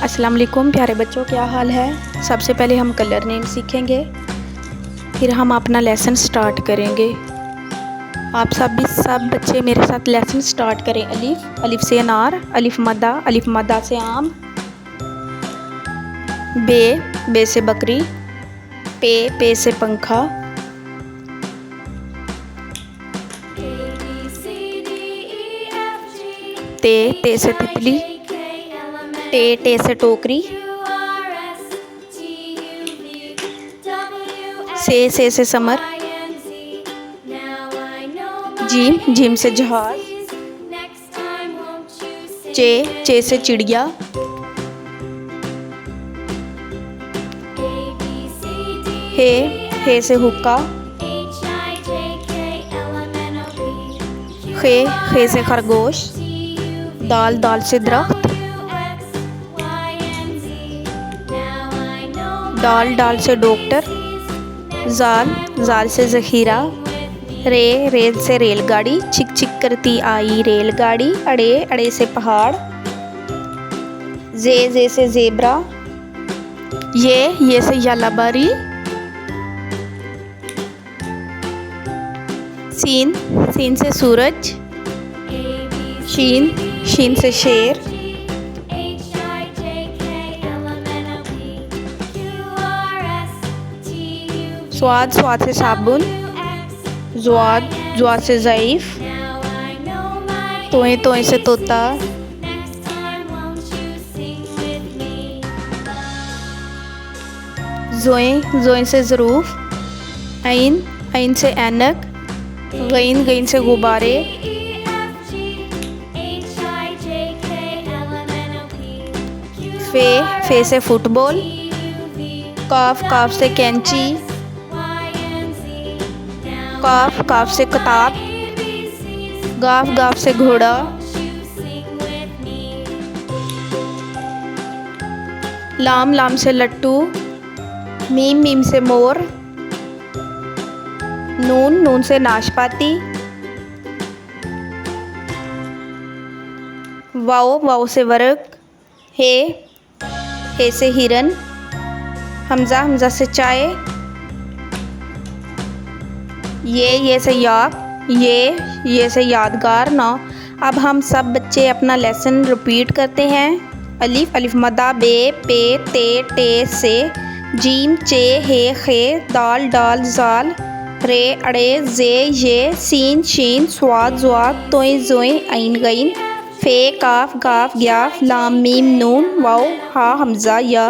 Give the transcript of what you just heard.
अस्सलाम वालेकुम प्यारे बच्चों, क्या हाल है। सबसे पहले हम कलर नेम सीखेंगे, फिर हम अपना लेसन स्टार्ट करेंगे। आप सब बच्चे मेरे साथ लेसन स्टार्ट करें। अलिफ, अलिफ से अनार, अलिफ मदा से आम। बे, बे से बकरी। पे से पंखा। ते से तितली। टे से टोकरी। से समर। जीम से जहाज। चे से चिड़िया। हे से हुक्का। खे से खरगोश। दाल से दरख्त। डाल से डॉक्टर। जाल से ज़ख़ीरा। रे से रेलगाड़ी। छिक करती आई रेलगाड़ी। अड़े से पहाड़। जे से ज़ेब्रा। ये से यालाबारी। सीन से सूरज। शीन से शेर। स्वाद से साबुन। ज्वाद से ज़ईफ़। तोए से तोता। जोए से ज़रूफ़। ऐन से ऐनक। गईन से गुब्बारे। फे से फुटबॉल। काफ से कैंची। काफ से किताब। गाफ से घोड़ा। लाम से लट्टू। मीम से मोर। नून से नाशपाती। वाओ से वर्क। हे से हिरन। हमजा से चाय। ये से याक। ये से यादगार ना। अब हम सब बच्चे अपना लेसन रिपीट करते हैं। अलिफ मदा बे पे टे से। जीम चे हे खे। दाल जाल। रे अड़े जे ये। सीन शीन। स्वाद ज्वाद। तोय जोए ऐन गईन। फे काफ गाफ ग्याफ। लाम मीम नून। वाओ हा हमजा या।